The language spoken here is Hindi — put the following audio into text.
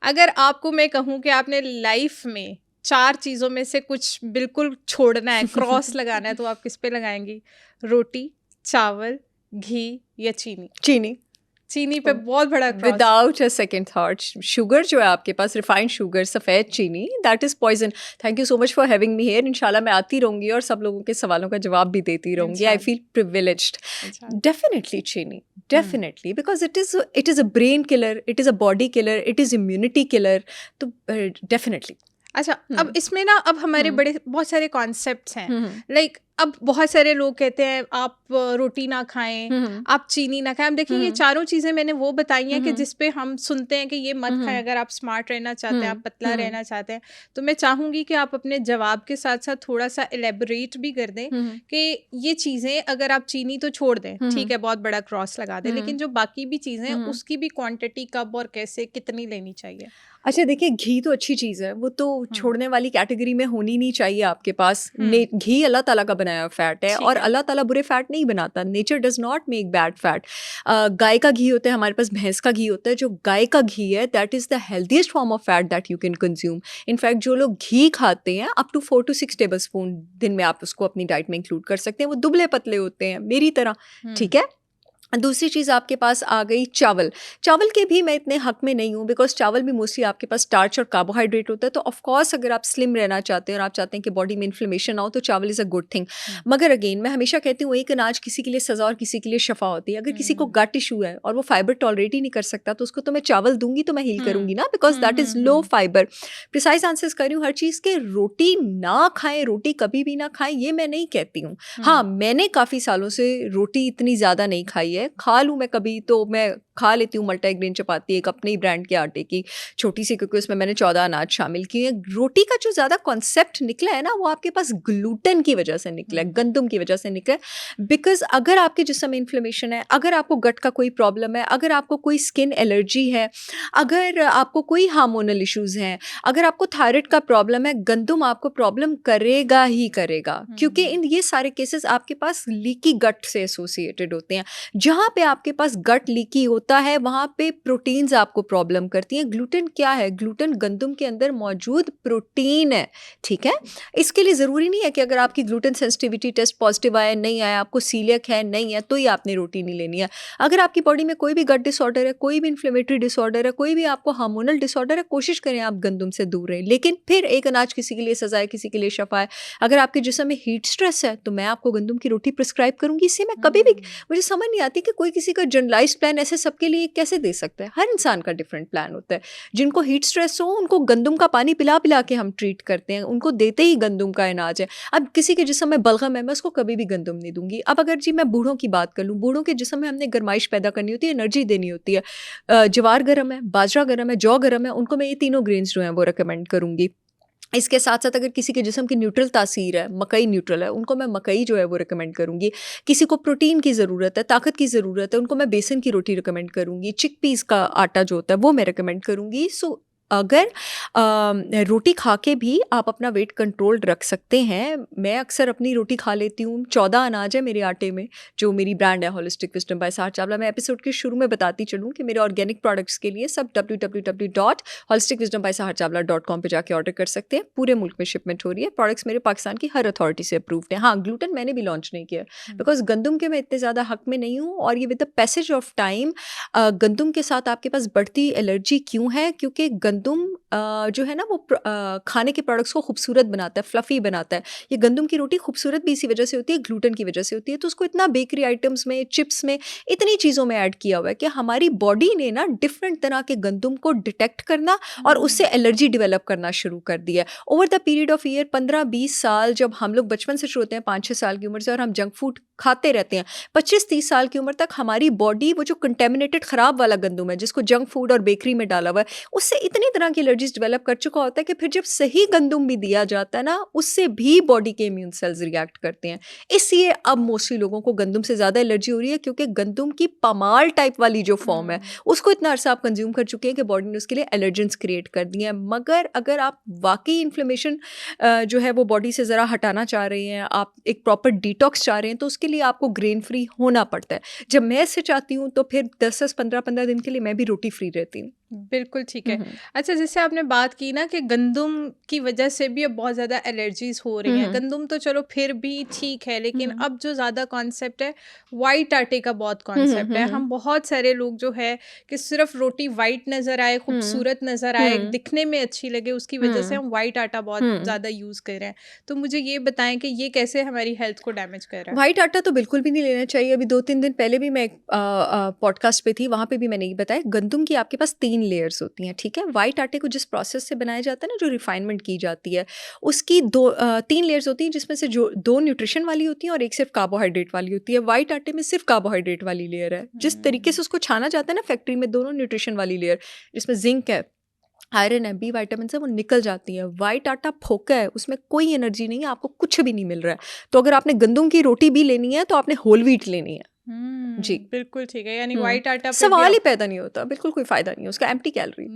अगर आपको मैं कहूँ कि आपने लाइफ में 4 चीज़ों में से कुछ बिल्कुल छोड़ना है, क्रॉस लगाना है, तो आप किस पे लगाएँगी? रोटी, चावल, घी या चीनी? चीनी। चीनी पे बहुत बड़ा cross. Without a second thought. Sugar जो है आपके पास, रिफाइंड शुगर, सफ़ेद चीनी, that is poison. Thank you so much for having me here. इंशाल्लाह मैं आती रहूँगी और सब लोगों के सवालों का जवाब भी देती रहूँगी। I feel privileged. इंशाल्लाह। डेफिनेटली चीनी, definitely, because it is a brain killer, it is a body killer, it is immunity killer. तो डेफिनेटली। अच्छा, अब इसमें ना अब हमारे बड़े बहुत सारे कॉन्सेप्ट्स हैं। लाइक अब बहुत सारे लोग कहते हैं आप रोटी ना खाएं, आप चीनी ना खाएं। अब देखिए ये चारों चीज़ें मैंने वो बताई हैं कि जिस पे हम सुनते हैं कि ये मत खाएं अगर आप स्मार्ट रहना चाहते हैं, आप पतला रहना चाहते हैं। तो मैं चाहूँगी कि आप अपने जवाब के साथ साथ थोड़ा सा एलेबोरेट भी कर दें कि ये चीज़ें अगर आप चीनी तो छोड़ दें, ठीक है, बहुत बड़ा क्रॉस लगा दें, लेकिन जो बाकी भी चीज़ें हैं उसकी भी क्वांटिटी कब और कैसे कितनी लेनी चाहिए? अच्छा देखिए, घी तो अच्छी चीज़ है, वो तो छोड़ने वाली कैटेगरी में होनी नहीं चाहिए आपके पास। घी अल्लाह ताला का बनाया हुआ फैट है, और अल्लाह ताला बुरे फैट नहीं बनाता। Nature does not make bad fat. गाय का घी होता है, हमारे पास भैंस का घी होता है। जो गाय का घी है, that is the healthiest form of fat that you can consume. In fact जो लोग घी खाते हैं, up to 4 to 6 tablespoon दिन में आप उसको अपनी डाइट में इंक्लूड कर सकते हैं। वो दुबले पतले होते हैं मेरी तरह, ठीक है। दूसरी चीज़ आपके पास आ गई चावल। चावल के भी मैं इतने हक में नहीं हूँ, बिकॉज चावल भी मोस्टली आपके पास स्टार्च और कार्बोहाइड्रेट होता है। तो ऑफ कोर्स अगर आप स्लिम रहना चाहते हैं और आप चाहते हैं कि बॉडी में इन्फ्लेमेशन ना हो, तो चावल इज़ अ गुड थिंग। मगर अगेन मैं हमेशा कहती हूँ, एक अनाज किसी के लिए सज़ा और किसी के लिए शफा होती है। अगर किसी को गट इशू है और वो फाइबर टॉलरेट ही नहीं कर सकता, तो उसको तो मैं चावल दूंगी तो मैं हील करूंगी ना, because that is low fibre. Precise answers कर रही हूँ हर चीज़ के। रोटी ना खाएं, रोटी कभी भी ना खाएं, ये मैं नहीं कहती हूँ। हाँ, मैंने काफ़ी सालों से रोटी इतनी ज़्यादा नहीं खाई है। खा लूँ मैं कभी तो मैं खा लेती हूँ मल्टीग्रेन चपाती, एक अपने ही ब्रांड के आटे की छोटी सी, क्योंकि उसमें मैंने 14 अनाज शामिल किए हैं। रोटी का जो ज़्यादा कॉन्सेप्ट निकला है ना, वो आपके पास ग्लूटेन की वजह से निकला है, गंदम की वजह से निकला है। बिकॉज अगर आपके जिस्म में इन्फ्लेमेशन है, अगर आपको गट का कोई प्रॉब्लम है, अगर आपको कोई स्किन एलर्जी है, अगर आपको कोई हार्मोनल इश्यूज़ हैं, अगर आपको थायराइड का प्रॉब्लम है, गंदम आपको प्रॉब्लम करेगा ही करेगा। क्योंकि इन ये सारे केसेस आपके पास लीकी गट से एसोसिएटेड होते हैं। जहाँ पे आपके पास गट लीकी होता है, वहाँ पे प्रोटीन्स आपको प्रॉब्लम करती हैं। ग्लूटेन क्या है? ग्लूटेन गंदम के अंदर मौजूद प्रोटीन है, ठीक है। इसके लिए ज़रूरी नहीं है कि अगर आपकी ग्लूटेन सेंसिटिविटी टेस्ट पॉजिटिव आया, नहीं आया, आपको सीलियक है, नहीं है, तो ही आपने रोटी नहीं लेनी है। अगर आपकी बॉडी में कोई भी गट डिसऑर्डर है, कोई भी इन्फ्लेमेटरी डिसऑर्डर है, कोई भी आपको हार्मोनल डिसऑर्डर है, कोशिश करें आप गंदम से दूर रहें। लेकिन फिर एक अनाज किसी के लिए सज़ा है, किसी के लिए शफा है। अगर आपके जिस्म में हीट स्ट्रेस है, तो मैं आपको गंदम की रोटी प्रिस्क्राइब करूँगी। इससे मैं कभी भी, मुझे समझ नहीं आती कि कोई किसी का जनरलाइज्ड प्लान ऐसे सबके लिए कैसे दे सकता है। हर इंसान का डिफरेंट प्लान होता है। जिनको हीट स्ट्रेस हो, उनको गंदम का पानी पिला पिला के हम ट्रीट करते हैं, उनको देते ही गंदम का इलाज है। अब किसी के जिस्म में बलगम है, मैं उसको कभी भी गंदम नहीं दूंगी। अब अगर जी मैं बूढ़ों की बात कर लूँ, बूढ़ों के जिस्म में हमने गर्माइश पैदा करनी होती है, एनर्जी देनी होती है। ज्वार गर्म है, बाजरा गर्म है, जौ गर्म है, उनको मैं ये तीनों ग्रेन्स जो हैं वो रिकमेंड करूँगी। इसके साथ साथ अगर किसी के जिस्म की न्यूट्रल तासीर है, मकई न्यूट्रल है, उनको मैं मकई जो है वो रिकमेंड करूँगी। किसी को प्रोटीन की ज़रूरत है, ताकत की ज़रूरत है, उनको मैं बेसन की रोटी रिकमेंड करूँगी। चिकपीस का आटा जो होता है वो मैं रिकमेंड करूँगी। सो अगर रोटी खा के भी आप अपना वेट कंट्रोल रख सकते हैं। मैं अक्सर अपनी रोटी खा लेती हूँ। 14 अनाज है मेरे आटे में, जो मेरी ब्रांड है होलिस्टिक विजडम बाय साहर चावला। मैं एपिसोड के शुरू में बताती चलूँ कि मेरे ऑर्गेनिक प्रोडक्ट्स के लिए सब www.holisticwisdombysaharchavla.com पे जाके ऑर्डर कर सकते हैं। पूरे मुल्क में शिपमेंट हो रही है। प्रोडक्ट्स मेरे पाकिस्तान की हर अथॉरिटी से अप्रूव्ड है। हाँ, ग्लूटेन मैंने भी लॉन्च नहीं किया, बिकॉज गंदम के मैं इतने ज़्यादा हक में नहीं हूँ। और ये with the passage of time गंदम के साथ आपके पास बढ़ती एलर्जी क्यों है? क्योंकि गंदम जो है ना वो खाने के प्रोडक्ट्स को खूबसूरत बनाता है, फ्लफ़ी बनाता है। ये गंदम की रोटी खूबसूरत भी इसी वजह से होती है, ग्लूटेन की वजह से होती है। तो उसको इतना बेकरी आइटम्स में, चिप्स में, इतनी चीज़ों में ऐड किया हुआ है कि हमारी बॉडी ने ना डिफरेंट तरह के गंदम को डिटेक्ट करना और उससे एलर्जी डेवलप करना शुरू कर दिया है। Over the period of year 15-20 साल, जब हम लोग बचपन से शुरू होते हैं 5-6 साल की उम्र से, और हम जंक फूड खाते रहते हैं 25-30 साल की उम्र तक, हमारी बॉडी वो जो कंटेमिनेटेड ख़राब वाला गंदम है जिसको जंक फूड और बेकरी में डाला हुआ है, उससे इतनी तरह की एलर्जीज डेवलप कर चुका होता है कि फिर जब सही गंदम भी दिया जाता है ना, उससे भी बॉडी के इम्यून सेल्स रिएक्ट करते हैं। इसलिए अब मोस्टली लोगों को गंदम से ज़्यादा एलर्जी हो रही है, क्योंकि गंदम की पमाल टाइप वाली जो फॉर्म है उसको इतना अरसा आप कंज्यूम कर चुके हैं कि बॉडी ने उसके लिए एलर्जेंस क्रिएट कर दिए हैं। मगर अगर आप वाकई इन्फ्लेमेशन जो है वो बॉडी से ज़रा हटाना चाह रहे हैं, आप एक प्रॉपर डिटॉक्स चाह रहे हैं, तो उसके लिए आपको ग्रेन फ्री होना पड़ता है। जब मैं इससे चाहती हूँ तो फिर 10-10, 15-15 दिन के लिए मैं भी रोटी फ्री रहती हूँ। बिल्कुल ठीक है। अच्छा, जैसे आपने बात की ना कि गंदम की वजह से भी अब बहुत ज़्यादा एलर्जीज हो रही हैं। गंदम तो चलो फिर भी ठीक है, लेकिन अब जो ज़्यादा कॉन्सेप्ट है वाइट आटे का बहुत कॉन्सेप्ट है। हम बहुत सारे लोग जो है कि सिर्फ रोटी वाइट नज़र आए, खूबसूरत नज़र आए, दिखने में अच्छी लगे, उसकी वजह से हम वाइट आटा बहुत ज़्यादा यूज़ कर रहे हैं। तो मुझे ये बताएं कि ये कैसे हमारी हेल्थ को डैमेज कर रहा है? वाइट आटा तो बिल्कुल भी नहीं लेना चाहिए। अभी 2-3 दिन पहले भी मैं एक पॉडकास्ट पे थी, वहाँ पे भी मैंने ये बताया, गंदम की आपके पास 3 लेयर्स होती हैं, ठीक है? वाइट आटे को जिस प्रोसेस से बनाया जाता है ना, जो रिफाइनमेंट की जाती है, उसकी 3 लेयर्स होती हैं, जिसमें से जो 2 न्यूट्रिशन वाली होती हैं और एक सिर्फ कार्बोहाइड्रेट वाली होती है। वाइट आटे में सिर्फ कार्बोहाइड्रेट वाली लेयर है। जिस तरीके से उसको छाना जाता है ना फैक्ट्री में, दोनों न्यूट्रिशन वाली लेयर, जिसमें जिंक है, आयरन है, बी विटामिन है, वो निकल जाती है। वाइट आटा फोका है, उसमें कोई एनर्जी नहीं है, आपको कुछ भी नहीं मिल रहा है। तो अगर आपने गंदम की रोटी भी लेनी है तो आपने होल व्हीट लेनी है। जी बिल्कुल ठीक है, यानी वाइट आटा पे भी सवाल ही पैदा नहीं होता, बिल्कुल कोई फायदा नहीं है उसका, एम्प्टी कैलोरी।